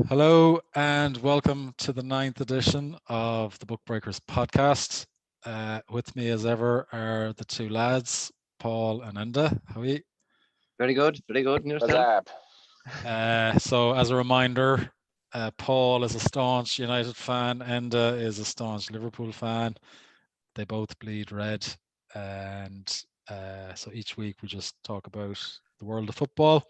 Hello and welcome to the ninth edition of the Bookbreakrs podcast. With me as ever are the two lads, Paul and Enda. How are you? Very good, very good. And What's yourself? up? So as a reminder, Paul is a staunch United fan, Enda is a staunch Liverpool fan. They both bleed red. And so each week we just talk about the world of football.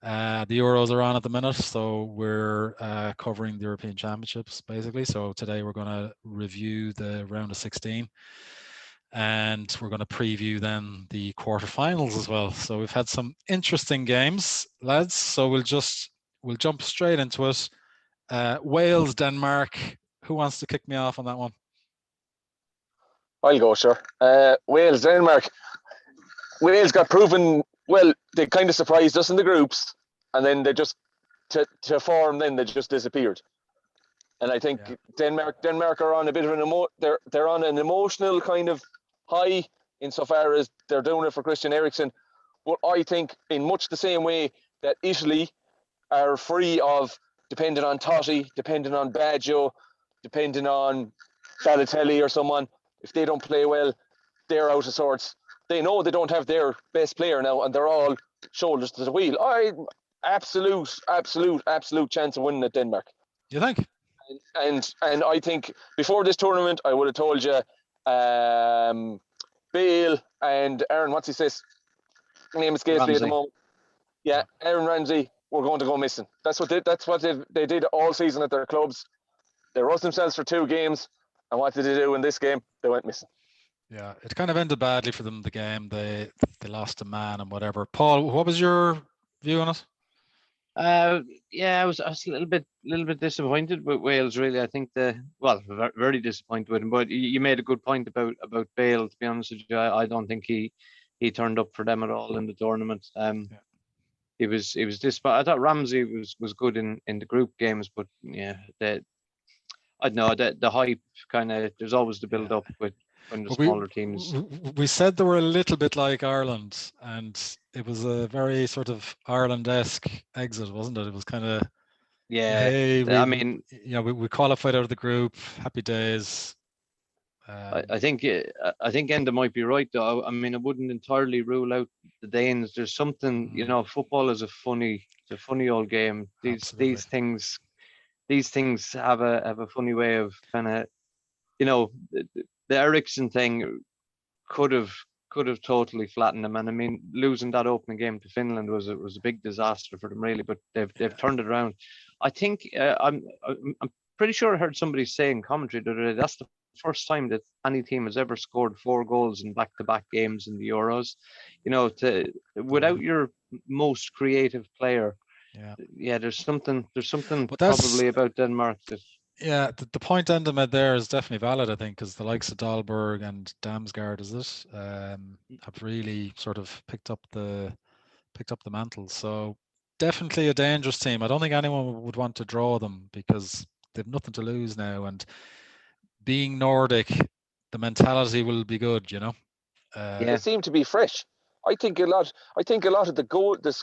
The Euros are on at the minute, so we're covering the European Championships basically. So today we're going to review the round of 16, and we're going to preview then the quarterfinals as well. So we've had some interesting games, lads. So we'll jump straight into it. Wales, Denmark. Who wants to kick me off on that one? I'll go, sure. Wales, Denmark. Wales got proven, well, they kind of surprised us in the groups, and then they just, to form, then they just disappeared. And I think Denmark are on a bit of they're on an emotional kind of high insofar as they're doing it for Christian Eriksen. But I think in much the same way that Italy are free of depending on Totti, depending on Baggio, depending on Balotelli or someone. If they don't play well, they're out of sorts. They know they don't have their best player now, and they're all shoulders to the wheel. Absolute chance of winning at Denmark. You think? And I think before this tournament, I would have told you, Bale and Aaron, what's his name escapes me at the moment. Yeah, Aaron Ramsey were going to go missing. That's what they did all season at their clubs. They roast themselves for 2 games, and what did they do in this game? They went missing. Yeah, it kind of ended badly for them, the game. They lost a man and whatever. Paul, what was your view on it? I was a little bit disappointed with Wales. Really, I think very disappointed with him. But you made a good point about Bale. To be honest with you, I don't think he turned up for them at all in the tournament. He was disappointed. I thought Ramsey was good in the group games, but yeah, I don't know the hype kind of. There's always the build up with when the smaller teams. We said they were a little bit like Ireland, and it was a very sort of Ireland-esque exit, wasn't it? It was kind of hey, we qualified out of the group. Happy days. I think Enda might be right though. I mean, I wouldn't entirely rule out the Danes. There's something, football is a funny old game. These things have a funny way of kind of, the Eriksen thing could have totally flattened them. And I mean, losing that opening game to Finland was a big disaster for them, really. But they've turned it around. I think I'm pretty sure I heard somebody say in commentary that that's the first time that any team has ever scored 4 goals in back-to-back games in the Euros. Without your most creative player. Yeah, there's something probably about Denmark that. Yeah, the point Enda made there is definitely valid, I think, because the likes of Dahlberg and Damsgaard, have really sort of picked up the mantle. So definitely a dangerous team. I don't think anyone would want to draw them because they've nothing to lose now. And being Nordic, the mentality will be good, They seem to be fresh. I think a lot of the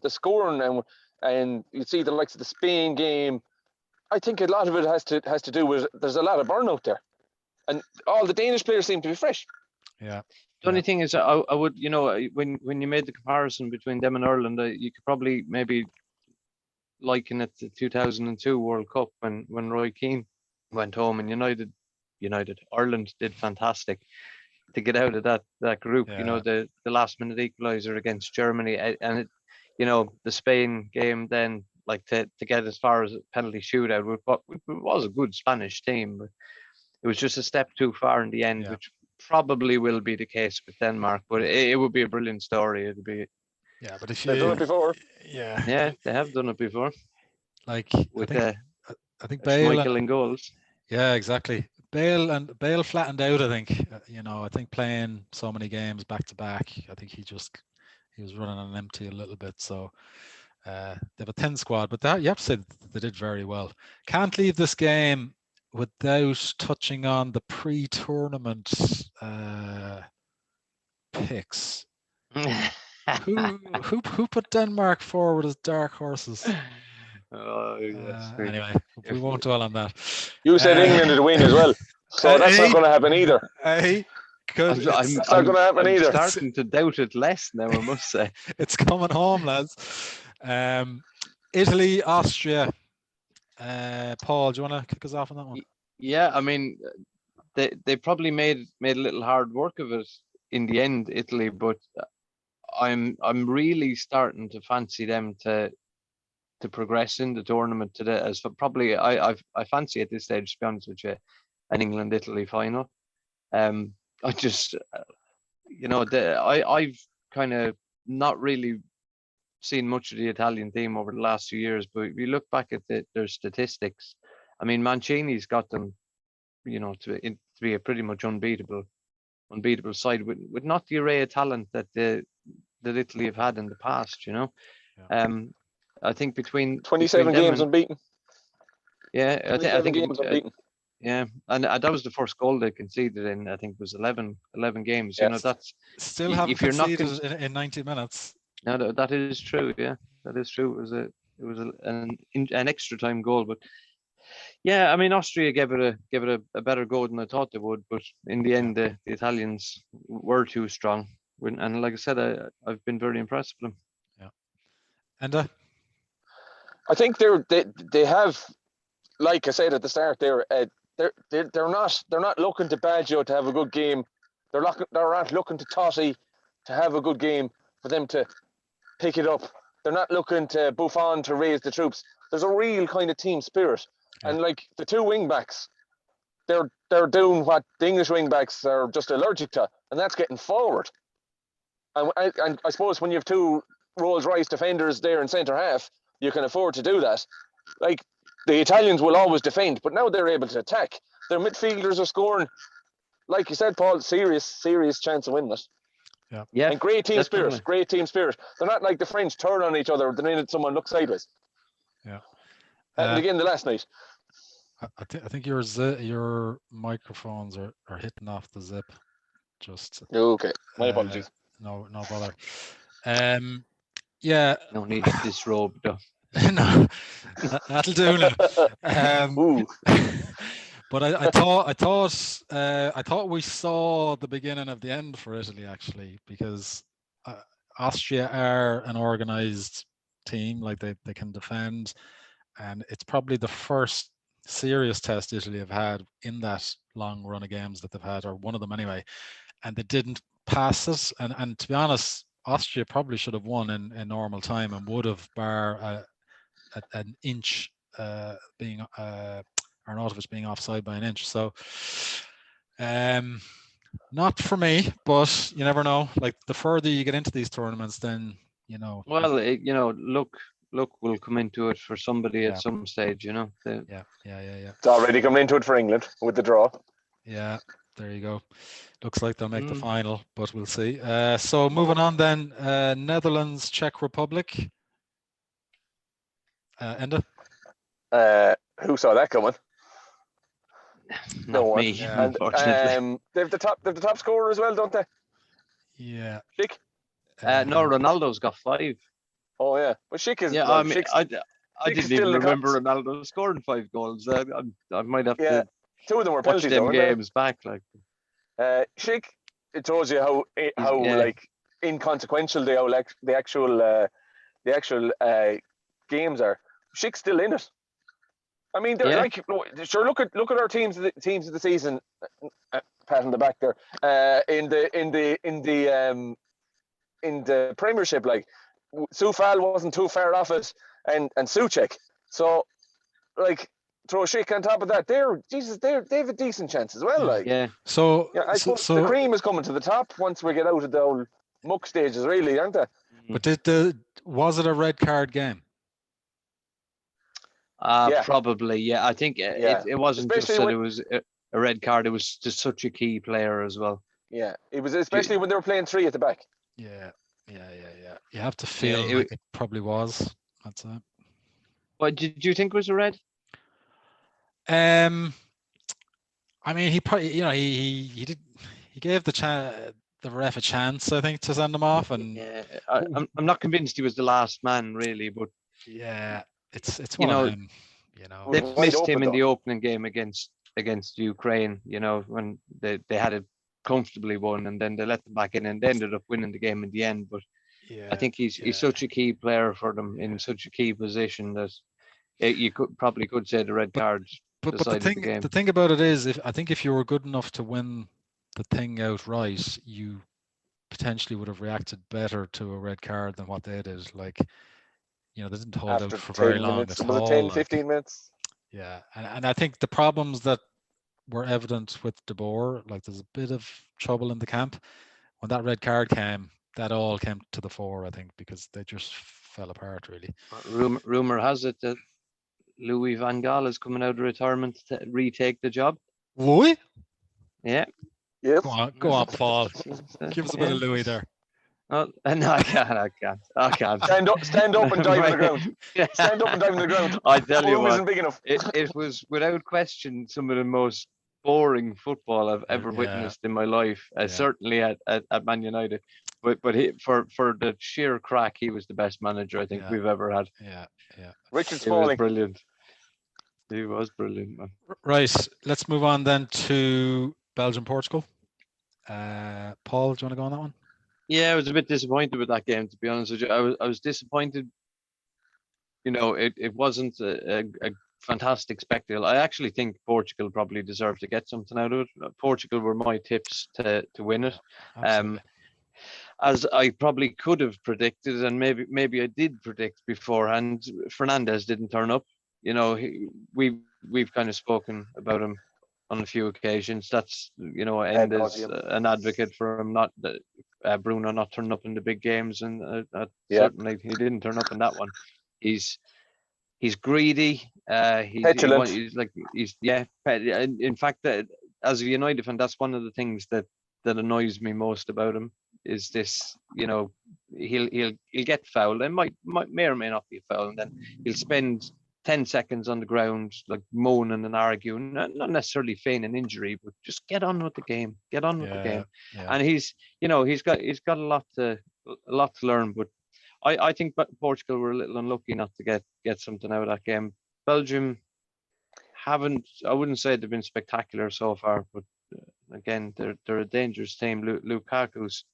scoring, and you see the likes of the Spain game. I think a lot of it has to do with there's a lot of burnout there, and all the Danish players seem to be fresh. Yeah. The only thing is, I would, when you made the comparison between them and Ireland, you could probably maybe liken it to 2002 World Cup when Roy Keane went home and Ireland did fantastic to get out of that group. Yeah. The last minute equaliser against Germany, and the Spain game then. Like to get as far as a penalty shootout, it was a good Spanish team, but it was just a step too far in the end, which probably will be the case with Denmark. But it would be a brilliant story. It'd be. Yeah, but if they've done it before. Yeah, they have done it before. Like with I think Bale and goals. Yeah, exactly. Bale flattened out. I think I think playing so many games back to back, I think he was running on empty a little bit. So. They have a 10 squad, but you have to say they did very well. Can't leave this game without touching on the pre-tournament picks. who put Denmark forward as dark horses? Yes. Anyway, we won't dwell on that. You said England to win as well, so that's not going to happen either. Good. I'm It's not going to happen either. starting to doubt it less now, I must say. It's coming home, lads. Italy, Austria. Paul, do you want to kick us off on that one? Yeah, I mean, they probably made a little hard work of it in the end, Italy, but I'm really starting to fancy them to progress in the tournament today. As for probably I fancy at this stage, to be honest with you, an England-Italy final. I just I've kind of not really seen much of the Italian team over the last few years, but if you look back at their statistics, I mean, Mancini's got them, to be a pretty much unbeatable side with not the array of talent that Italy have had in the past. Yeah. I think between 27 games unbeaten. Yeah, I think games unbeaten. Yeah, and that was the first goal they conceded in, I think it was 11 games. Yes. That's still haven't if you're conceded in 90 minutes. No, that is true. Yeah, that is true. It was an extra time goal, but yeah, I mean, Austria gave it a better go than I thought they would, but in the end, the Italians were too strong. And like I said, I've been very impressed with them. Yeah, and I think they have, like I said at the start, they're not looking to Baggio to have a good game. They're not looking to Totti to have a good game for them to pick it up. They're not looking to Buffon to raise the troops. There's a real kind of team spirit. Yeah. And like the two wing backs, they're doing what the English wing backs are just allergic to, and that's getting forward. And I suppose when you have two Rolls-Royce defenders there in centre half, you can afford to do that. Like the Italians will always defend, but now they're able to attack. Their midfielders are scoring, like you said, Paul, serious chance of winning it. Yeah. And great team spirit. They're not like the French turn on each other the minute someone looks sideways. Yeah. Happened again the last night. I think your microphones are hitting off the zip. Just okay. My apologies. No bother. Yeah. No need to disrobe though. No, that'll do now. But I thought we saw the beginning of the end for Italy, actually, because Austria are an organized team, like they can defend, and it's probably the first serious test Italy have had in that long run of games that they've had, or one of them anyway, and they didn't pass it. And to be honest, Austria probably should have won in normal time and would have, bar an inch being Arnautovic being offside by an inch. So not for me, but you never know. Like the further you get into these tournaments, then well, luck will come into it for somebody at some stage, Yeah. It's already coming into it for England with the draw. Yeah, there you go. Looks like they'll make the final, but we'll see. So moving on then, Netherlands, Czech Republic. Enda? Who saw that coming? Not me, unfortunately. They've the top scorer as well, don't they? Yeah. Schick? No, Ronaldo's got 5. Oh yeah, but Schick is. Yeah, I mean, I didn't even remember Ronaldo scoring 5 goals. I might have to. 2 of them were watch penalties. Them games back, like. Schick, it shows you how like inconsequential the actual games are. Schick's still in it. I mean, they're like, sure. Look at our teams of the season. Pat on the back there. In the Premiership, like Soufal wasn't too far off it, and Souček. So, like, throw Schick on top of that. They have a decent chance as well. Like, So I suppose the cream is coming to the top once we get out of the old muck stages, really, aren't they? But was it a red card game? Probably, yeah. I think it wasn't just that it was a red card. It was just such a key player as well. Yeah, it was especially when they were playing 3 at the back. Yeah. You have to feel like it probably was. That's it. What did you think was a red? I mean, he probably, he gave the ref a chance, I think, to send him off, and I'm not convinced he was the last man, really, but yeah. it's you one of know, them. You know, they Wide missed open, him in though. the opening game against Ukraine. You know, when they had it comfortably won, and then they let them back in, and they ended up winning the game in the end. But I think he's such a key player for them in such a key position that you could say the red But- card But decided the game. the thing about it is, if you were good enough to win the thing outright, you potentially would have reacted better to a red card than what they did. Like, you know, they didn't hold After out for 10 very long minutes, at was it all. 10, Like, 15 minutes? yeah, and I think the problems that were evident with De Boer, like there's a bit of trouble in the camp. When that red card came, that all came to the fore, I think, because they just fell apart really. Rumor has it that Louis van Gaal is coming out of retirement to retake the job. Louis? Yeah. Yes. Go on, Paul. So, Give us a bit of yeah. Louis there. Oh, no, I can't. Stand up and dive on the ground. Stand up and dive on the ground. I tell you Room what, isn't big enough. it was without question some of the most boring football I've ever Yeah. witnessed in my life. Yeah. Certainly at Man United, but for the sheer crack, he was the best manager I think Yeah. we've ever had. Yeah. Richard It was Smalling. brilliant. He was brilliant, man. Right. Let's move on then to Belgium, Portugal. Paul, do you want to go on that one? Yeah, I was a bit disappointed with that game, to be honest with you. I was disappointed. You know, it wasn't a fantastic spectacle. I actually think Portugal probably deserved to get something out of it. Portugal were my tips to win it. Absolutely. As I probably could have predicted, and maybe I did predict beforehand, Fernandez didn't turn up. You know, we've kind of spoken about him on a few occasions. That's, you know, Ad End is nauseam. an advocate for him not Bruno not turning up in the big games, and Yeah. certainly he didn't turn up in that one. He's greedy. Petulant. In fact, as a United fan, that's one of the things that annoys me most about him is this. You know, he'll get fouled and may or may not be a foul, and then he'll spend 10 seconds on the ground like moaning and arguing, not necessarily feigning injury, but just get on with the game. Get on with the game. Yeah. And he's got a lot to learn, but I think Portugal were a little unlucky not to get something out of that game. Belgium I wouldn't say they've been spectacular so far, but again, they're a dangerous team. Lukaku's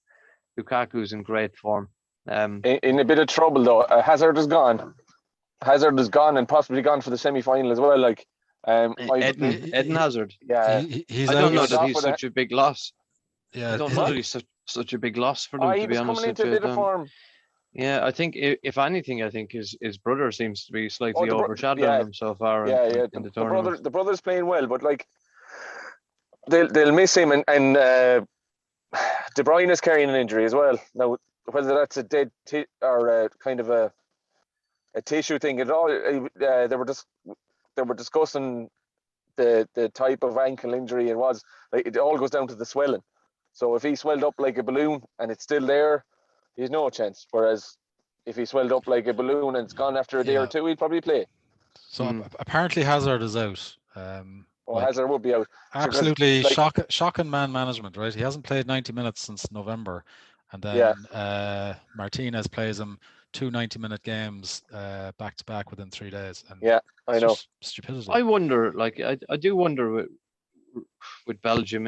in great form. In a bit of trouble though. Hazard is gone. Hazard is gone and possibly gone for the semi-final as well. Like, Eden Hazard. Yeah, he's I don't out. know was that off he's with such a big loss. Yeah, I don't know that he's such a big loss for them. he To be was honest coming into a with bit of form. Yeah, I think if anything, I think his brother seems to be slightly overshadowing him so far. Yeah. In the tournament. The brother's playing well, but like they'll miss him, and De Bruyne is carrying an injury as well. Now, whether that's a dead or kind of a tissue thing at all, they were discussing the type of ankle injury it was. Like, it all goes down to the swelling. So if he swelled up like a balloon and it's still there, he's no chance. Whereas if he swelled up like a balloon and it's gone after a day or two, he'd probably play. So apparently Hazard is out. Hazard would be out. Absolutely shocking man management, right? He hasn't played 90 minutes since November, and then Martinez plays him 2 90-minute games back to back within 3 days. And I know. Stupidity. I wonder, like I do wonder with Belgium.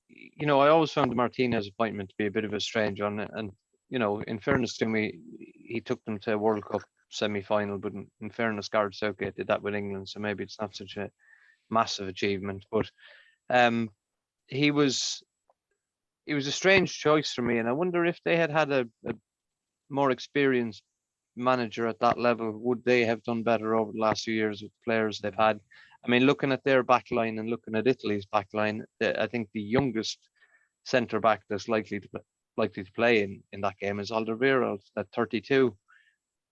You know, I always found the Martinez appointment to be a bit of a strange one, and you know, in fairness to him, he took them to a World Cup semi-final, but in fairness, Gareth Southgate did that with England, so maybe it's not such a massive achievement. But he was a strange choice for me, and I wonder if they had a more experienced manager at that level, would they have done better over the last few years with the players they've had? I mean, looking at their backline and looking at Italy's backline, I think the youngest centre back that's likely to play in that game is Alderweireld at 32.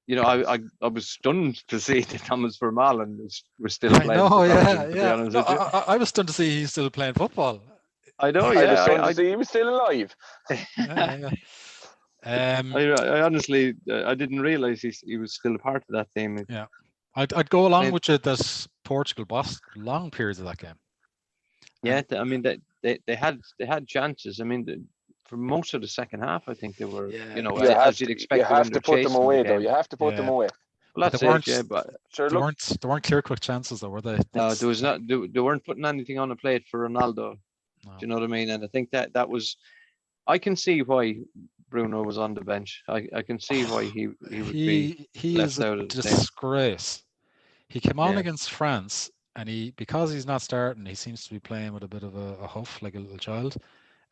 You know, I was stunned to see that Thomas Vermaelen was still playing. I was stunned to see he's still playing football. I know, I was stunned to see he was still alive. I honestly, I didn't realize he was still a part of that team. Yeah, I'd go along with you that Portugal bossed long periods of that game. Yeah, I mean they had chances. I mean, for most of the second half, I think they were, as you'd expect. You have to put them away, though. You have to put them away. Well, But that's it. Yeah, but sure, there look, weren't clear quick chances though, were they? no, there was not. They weren't putting anything on the plate for Ronaldo. No. Do you know what I mean? And I think that was. I can see why Bruno was on the bench. I can see why he would be he left is a out of the team. disgrace. He came on Yeah. against France, and because he's not starting, he seems to be playing with a bit of a huff, like a little child.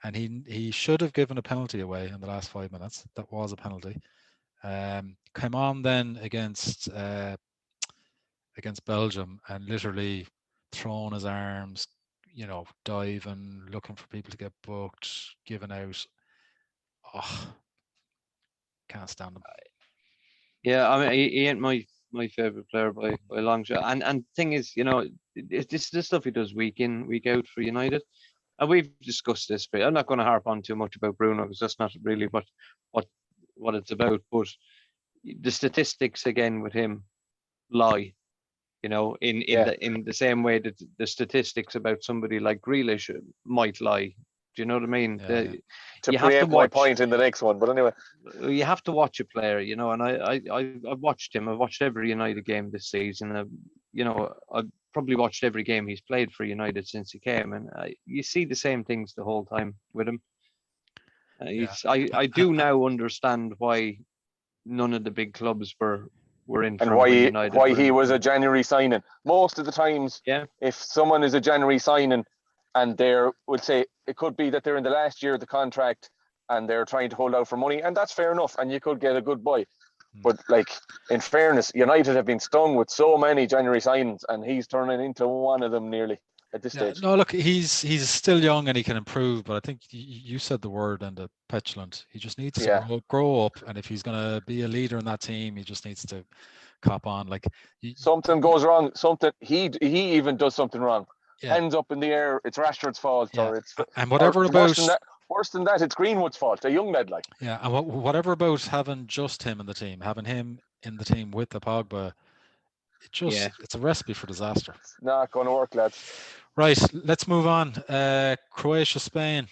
And he should have given a penalty away in the last 5 minutes. That was a penalty. Came on then against Belgium and literally thrown his arms, diving, looking for people to get booked, giving out. Oh, can't stand him. Yeah, I mean, he ain't my favorite player by a long shot. And thing is, it's this stuff he does week in, week out for United. And we've discussed this, but I'm not going to harp on too much about Bruno because that's not really what it's about. But the statistics again with him lie, in the same way that the statistics about somebody like Grealish might lie. Do you know what I mean? Yeah. To preempt my point in the next one, but anyway, you have to watch a player, and I've watched him. I've watched every United game this season. I've probably watched every game he's played for United since he came, and you see the same things the whole time with him. I do now understand why none of the big clubs were in. And why he was a January signing. Most of the times, yeah, if someone is a January signing, and we'll say it could be that they're in the last year of the contract and they're trying to hold out for money, and that's fair enough, and you could get a good buy. But like, in fairness, United have been stung with so many January signings, and he's turning into one of them nearly at this stage. No, look, he's still young and he can improve, but I think you said the word and the petulant. He just needs to grow up, and if he's going to be a leader in that team, he just needs to cop on. Like something goes wrong, he even does something wrong. Yeah. Hands up in the air, it's Rashford's fault, or it's and whatever about worse than that, it's Greenwood's fault, a young lad like. Yeah, and whatever about having just him in the team, having him in the team with the Pogba, it's a recipe for disaster. It's not going to work, lads. Right, let's move on. Croatia, Spain.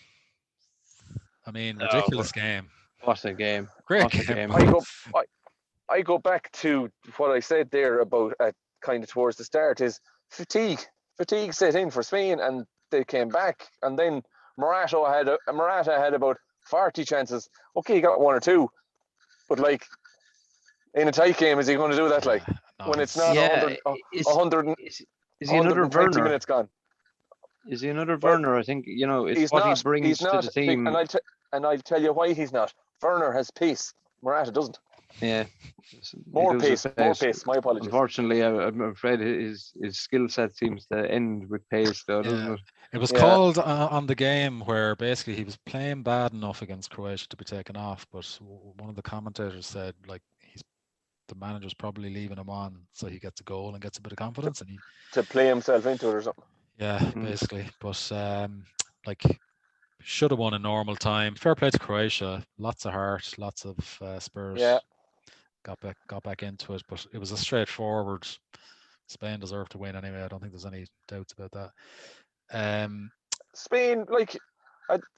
I mean, ridiculous game. What a game! Great game. I go back to what I said there about kind of towards the start is fatigue. Fatigue set in for Spain, and they came back, and then Morata had about 40 chances. Okay, he got one or two, but like in a tight game, is he going to do that? Like when it's not 100 is he another 120 Werner? minutes gone? Is he another Werner? I think it's what he brings to the team. And I'll tell you why he's not. Werner has pace. Morata doesn't. Yeah, more pace. My apologies. Unfortunately, I'm afraid his skill set seems to end with pace, though, doesn't it? It was called on the game where basically he was playing bad enough against Croatia to be taken off, but one of the commentators said like the manager's probably leaving him on so he gets a goal and gets a bit of confidence, and to play himself into it or something. Yeah, basically. But should have won in normal time. Fair play to Croatia. Lots of heart, lots of Spurs. Yeah. Got back into it, but it was a straightforward. Spain deserved to win anyway. I don't think there's any doubts about that. Spain,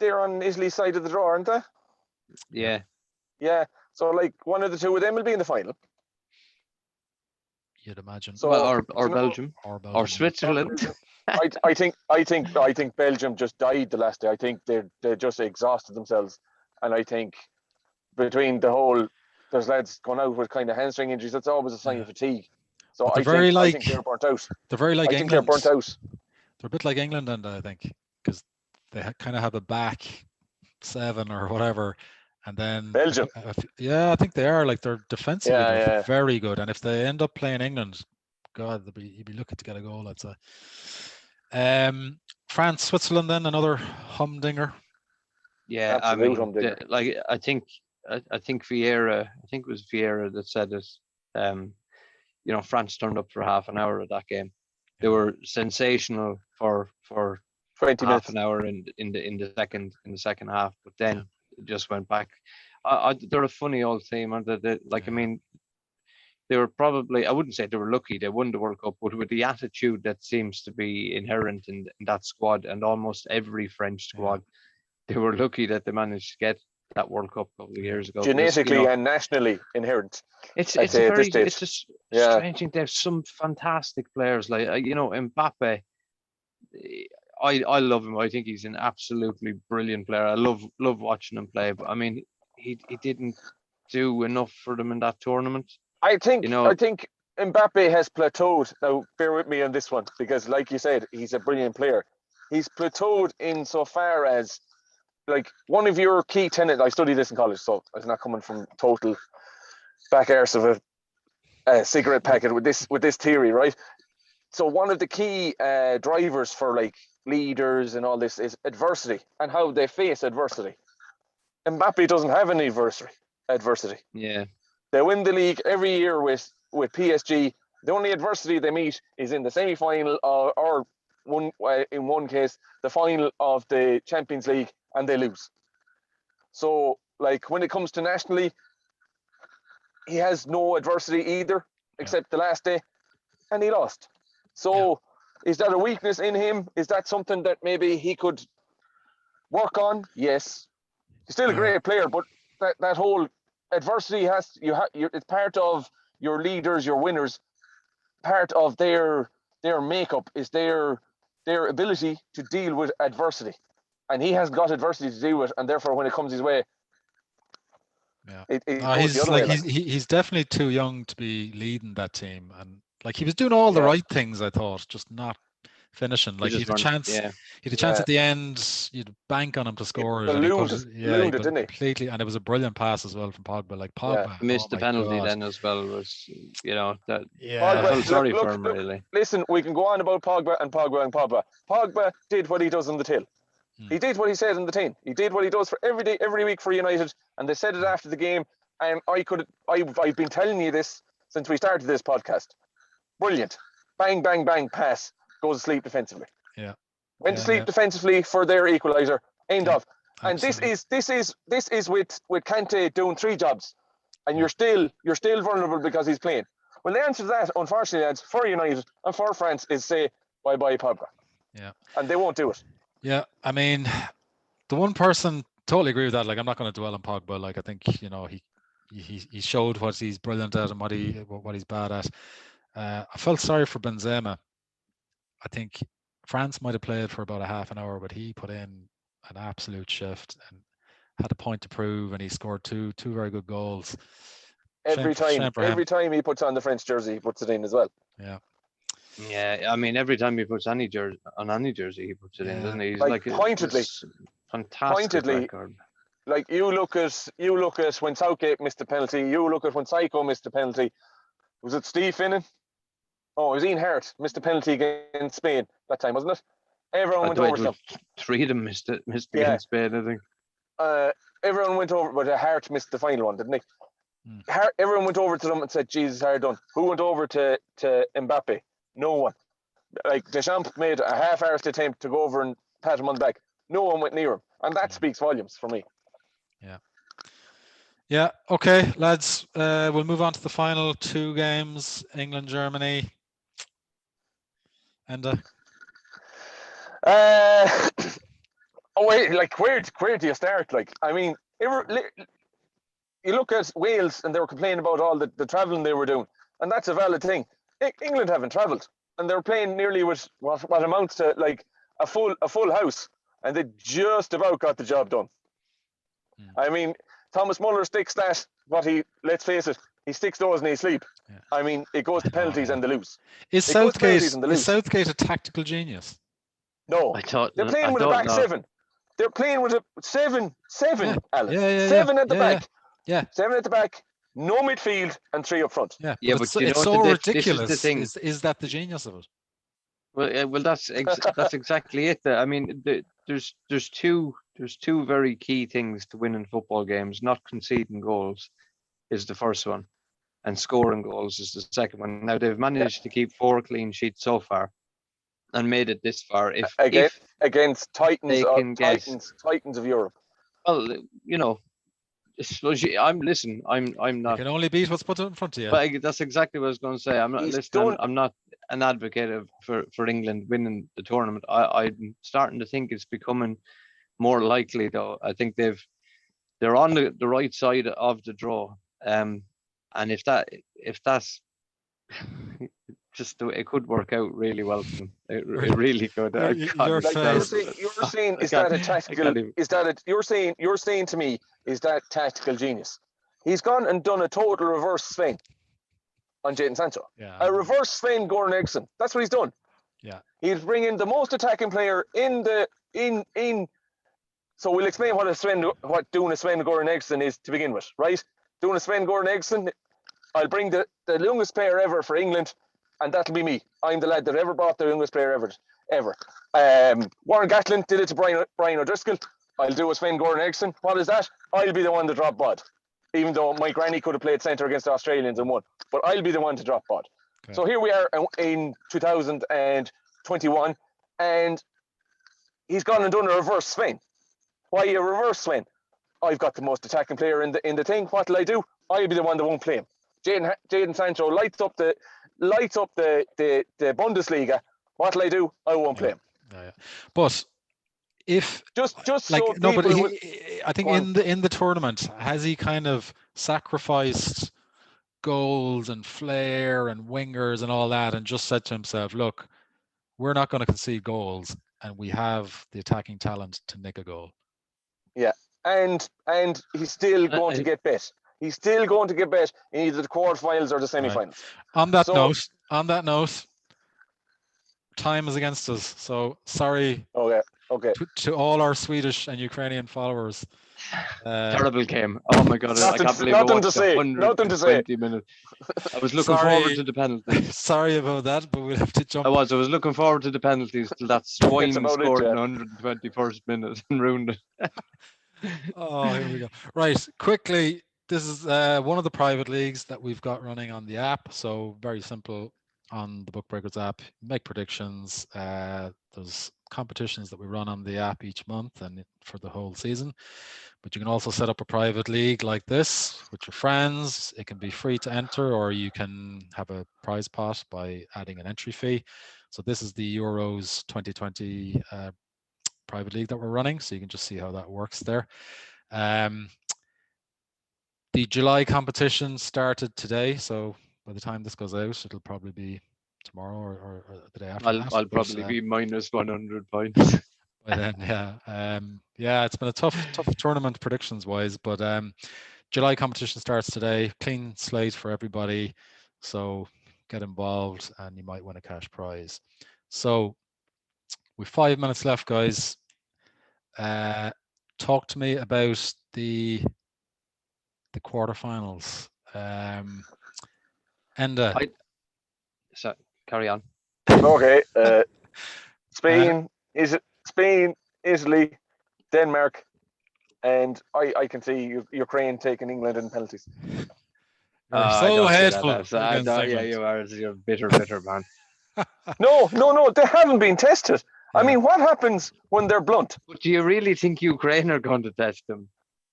they're on Italy's side of the draw, aren't they? Yeah. Yeah. So one of the two of them will be in the final. You'd imagine. So, or Belgium, or Switzerland. I think Belgium just died the last day. I think they just exhausted themselves, and I think between there's lads going out with kind of hamstring injuries. That's always a sign of fatigue. So I think they're burnt out. They're very like England. I think they're burnt out. They're a bit like England, and I think because they kind of have a back seven or whatever, and then Belgium. I think they are they're defensively very good, and if they end up playing England, God, you'd be looking to get a goal, I'd say. France, Switzerland, then another humdinger. Yeah, absolute humdinger. I think Vieira. I think it was Vieira that said it. France turned up for half an hour of that game. They were sensational for 20 half minutes. an hour in the second half, but then it just went back. They're a funny old team, aren't they? I mean, they were probably, I wouldn't say they were lucky they won the World Cup, but with the attitude that seems to be inherent in that squad and almost every French squad, they were lucky that they managed to get that World Cup a couple of years ago. Genetically and nationally inherent. It's a strange thing. There's some fantastic players like Mbappe. I love him. I think he's an absolutely brilliant player. I love watching him play. But I mean, he didn't do enough for them in that tournament. I think Mbappe has plateaued. Now, bear with me on this one, because like you said, he's a brilliant player. He's plateaued in so far as, like, one of your key tenets. I studied this in college, so it's not coming from total back arse of a cigarette packet with this theory, right? So one of the key drivers for like leaders and all this is adversity and how they face adversity. Mbappe doesn't have any adversity. Yeah. They win the league every year with PSG. The only adversity they meet is in the semi-final or in one case, the final of the Champions League, and they lose. So, like, when it comes to nationally, he has no adversity either, except the last day, and he lost. So, is that a weakness in him? Is that something that maybe he could work on? Yes. He's still a great player, but that whole adversity it's part of your leaders, your winners. Part of their makeup is their ability to deal with adversity, and he hasn't got adversity to deal with, and therefore when it comes his way, it goes the other way. He's definitely too young to be leading that team, and like he was doing all the right things, I thought, just not finishing. Like he had a chance. Yeah. He had a chance at the end. You'd bank on him to score. He ballooned, didn't he? Completely, and it was a brilliant pass as well from Pogba. Like Pogba missed the penalty then as well. Was that? Yeah, I felt sorry for him really. Listen, we can go on about Pogba and Pogba and Pogba. Pogba did what he does on the till. He did what he said in the team. He did what he does for every week for United, and they said it after the game. And I've been telling you this since we started this podcast. Brilliant, bang, bang, bang, pass. Goes to sleep defensively. Yeah. Went to sleep defensively for their equaliser. End of. And Absolutely. this is with Kante doing 3 jobs, and you're still vulnerable because he's playing. Well, the answer to that, unfortunately, lads, for United and for France, is say bye bye Pogba. Yeah. And they won't do it. Yeah, I mean, the one person totally agree with that. Like, I'm not going to dwell on Pogba. Like, I think he showed what he's brilliant at and what he's bad at. I felt sorry for Benzema. I think France might have played for about a half an hour, but he put in an absolute shift and had a point to prove, and he scored two very good goals. Every time he puts on the French jersey, he puts it in as well. Yeah. Yeah, I mean, every time he puts any jersey on any jersey, he puts it in, doesn't he? He's like pointedly, fantastic record. Like you look at when Southgate missed the penalty. You look at when Psycho missed the penalty. Was it Steve Finnan? Oh, it was Ian Hart missed the penalty against Spain that time, wasn't it? Everyone went over to them. 3 of them missed against Spain, I think. Everyone went over, but Hart missed the final one, didn't he? Everyone went over to them and said, "Jesus, hard done." Who went over to Mbappe? No one. Like Deschamps made a half-arsed attempt to go over and pat him on the back. No one went near him, and that speaks volumes for me. Yeah. Okay, lads. We'll move on to the final 2 games: England, Germany. And like where do you start? Like, I mean, you look at Wales, and they were complaining about all the travelling they were doing, and that's a valid thing. England haven't travelled, and they're playing nearly with what amounts to like a full house, and they just about got the job done. I mean, Thomas Muller sticks that. Let's face it, he sticks those in his sleep. Yeah. I mean, it goes to penalties and they lose. Is Southgate a tactical genius? No, they're playing with a back 7. They're playing with a 7, Alan. 7 at the back. Yeah. 7 at the back. No midfield and 3 up front. Yeah, but it's so ridiculous. This is the thing. Is that the genius of it? Well, that's exactly it. I mean, there's two very key things to winning football games. Not conceding goals is the first one, and scoring goals is the second one. Now they've managed to keep 4 clean sheets so far, and made it this far. If against Titans of Europe. Well, I'm not. You can only beat what's put in front of you. But that's exactly what I was going to say. I'm not listening. I'm not an advocate for England winning the tournament. I'm starting to think it's becoming more likely, though. I think they've they're on the right side of the draw. And if that's just it could work out really well for them. It really could. Your face. You're saying is that a tactical? You're saying to me is that tactical genius? He's gone and done a total reverse swing on Jadon Sancho. Yeah. A reverse swing, Goran Eriksson. That's what he's done. Yeah. He's bringing the most attacking player in. So we'll explain what doing a Sven Goran Eriksson is to begin with, right? Doing a Sven Goran Eriksson, I'll bring the youngest player ever for England, and that'll be me. I'm the lad that ever brought the youngest player ever. Warren Gatland did it to Brian O'Driscoll. I'll do a Sven Goran Eriksson. What is that? I'll be the one to drop bod. Even though my granny could have played centre against the Australians and won. But I'll be the one to drop bod. Okay. So here we are in 2021, and he's gone and done a reverse Sven. Why a reverse Sven? I've got the most attacking player in the thing. What'll I do? I'll be the one that won't play him. Jadon Sancho lights up the Bundesliga. What'll I do? I won't play him. Yeah. But if just like so no, but I think in the tournament, has he kind of sacrificed goals and flair and wingers and all that, and just said to himself, "Look, we're not going to concede goals, and we have the attacking talent to nick a goal." Yeah, and he's still going to get bet. He's still going to get bet in either the quarterfinals or the semi-finals. Right. On that note, time is against us. So sorry. Okay. To all our Swedish and Ukrainian followers. Terrible game. Oh my God! I can't believe nothing to say. 120 minutes. I was looking forward to the penalties. Sorry about that, but we'll have to jump. I was looking forward to the penalties till that swine scored in 121st minute and ruined it. Oh, here we go. Right, quickly. This is one of the private leagues that we've got running on the app. So very simple on the Bookbreakrs app. Make predictions. There's competitions that we run on the app each month and for the whole season. But you can also set up a private league like this with your friends. It can be free to enter, or you can have a prize pot by adding an entry fee. So this is the Euros 2020 private league that we're running. So you can just see how that works there. The July competition started today. So by the time this goes out, it'll probably be tomorrow or the day after. I'll probably be minus 100 points. By then, yeah, it's been a tough tournament predictions wise, but July competition starts today. Clean slate for everybody, so get involved and you might win a cash prize. So we've 5 minutes left, guys. Talk to me about the quarterfinals. So carry on. Okay. Spain, Italy, Denmark, and I can see Ukraine taking England in penalties. You're so hateful. You are. You're bitter man. No, they haven't been tested. Yeah. I mean, what happens when they're blunt? But do you really think Ukraine are going to test them?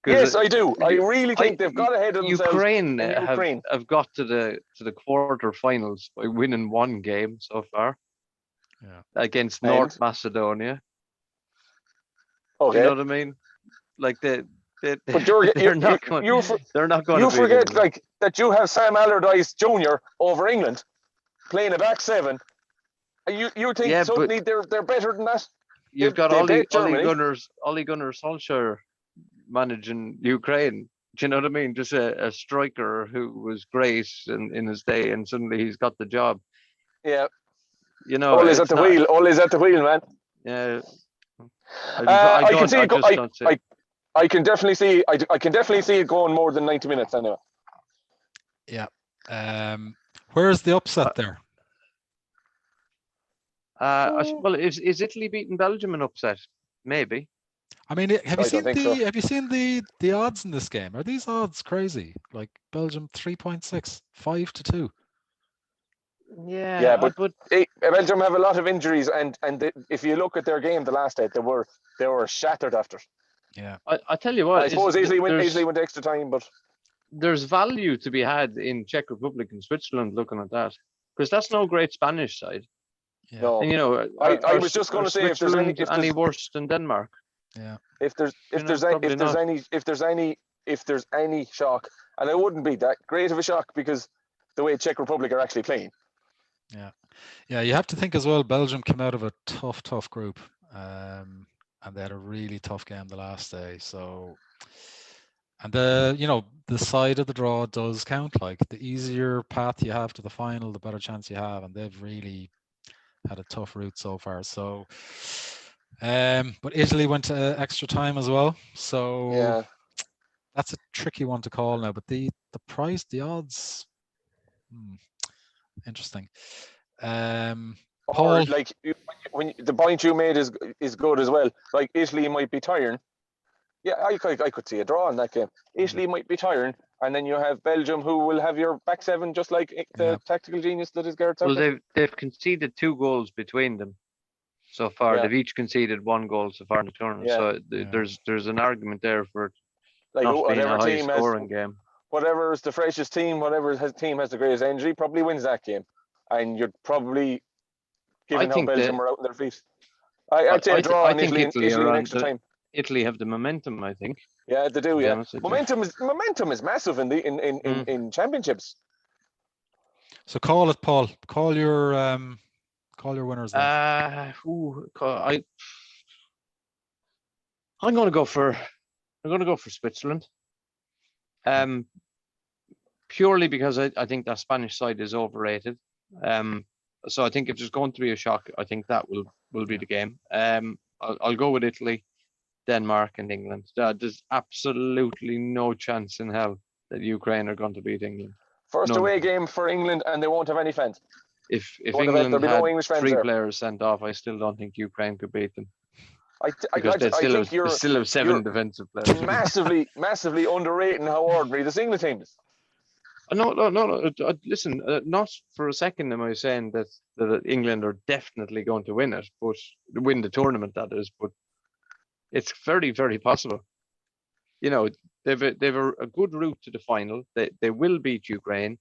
Yes, I do. I really think they've got ahead of themselves. Ukraine have got to the quarterfinals by winning one game so far. Yeah. Against North Macedonia. Okay. You know what I mean? Like but they're not going to. You forget like that you have Sam Allardyce Jr. over England playing a back seven. You think suddenly they're better than that? You've got Ole Gunnar Solskjaer managing Ukraine. Do you know what I mean? Just a striker who was great in his day, and suddenly he's got the job. Yeah. You know, Ole's at the wheel. Ole's at the wheel, man. Yeah. I can definitely see. I can definitely see it going more than 90 minutes anyway. Yeah. Where's the upset there? Well, is Italy beating Belgium an upset? Maybe. I mean, have you seen the odds in this game? Are these odds crazy? Like Belgium 3.6, 5-2. Yeah, but Belgium have a lot of injuries, and if you look at their game the last day, they were shattered after. Yeah, I tell you what. I suppose Italy went extra time, but there's value to be had in Czech Republic and Switzerland looking at that, because that's no great Spanish side. Yeah. No, and, you know, I was just going to say if there's any worse than Denmark. Yeah. If there's any shock, and it wouldn't be that great of a shock because the way Czech Republic are actually playing. Yeah, you have to think as well, Belgium came out of a tough group, and they had a really tough game the last day. So, and the side of the draw does count. Like, the easier path you have to the final, the better chance you have, and they've really had a tough route so far. So, but Italy went to extra time as well. So Yeah. that's a tricky one to call now. But the price, the odds, interesting. Paul, Or like when the point you made is good as well. Like, Italy might be tiring. Yeah, I could see a draw in that game. Italy might be tiring, and then you have Belgium, who will have your back seven, just like the tactical genius that is Gareth Southgate. Well, they've conceded 2 goals between them so far. Yeah. They've each conceded 1 goal so far in the tournament. Yeah. So there's an argument there for it Like, not being a whatever high team scoring game. Whatever is the freshest team, whatever team has the greatest energy, probably wins that game. And you're probably, given how Belgium are out on their feet, I'd say a draw on Italy in extra time. Italy have the momentum, I think. Yeah, they do. Yeah, momentum is massive in championships. So call it, Paul. Call your winners. I'm going to go for Switzerland. Purely because I think that Spanish side is overrated. So I think if there's going to be a shock, I think that will be the game. I'll go with Italy, Denmark, and England. There's absolutely no chance in hell that Ukraine are going to beat England. First away game for England, and they won't have any fans. If England had 3 players sent off, I still don't think Ukraine could beat them. They still have 7 defensive players. Massively underrating how ordinary this England team is. No. Listen, not for a second am I saying that England are definitely going to win it, but win the tournament, that is. But it's very, very possible. You know, they've a good route to the final. They will beat Ukraine.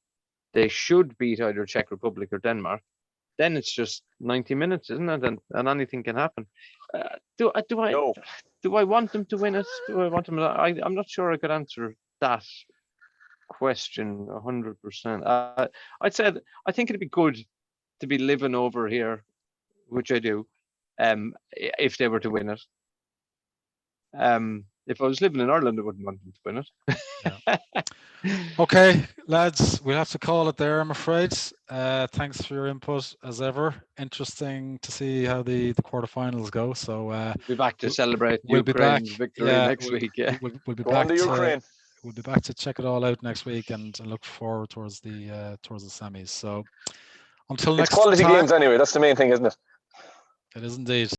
They should beat either Czech Republic or Denmark. Then it's just 90 minutes, isn't it? And anything can happen. Do I want them to win it? Do I want them? I'm not sure I could answer that question 100%. I think it'd be good to be living over here, which I do, if they were to win it. If I was living in Ireland, I wouldn't want them to win it. Yeah. Okay, lads, we'll have to call it there, I'm afraid. Thanks for your input as ever. Interesting to see how the quarterfinals go. So we'll be back to celebrate Ukraine's victory next week. Yeah, we'll be back to Ukraine. We'll be back to check it all out next week and look forward towards the semis. So until next time. It's quality games anyway. That's the main thing, isn't it? It is indeed.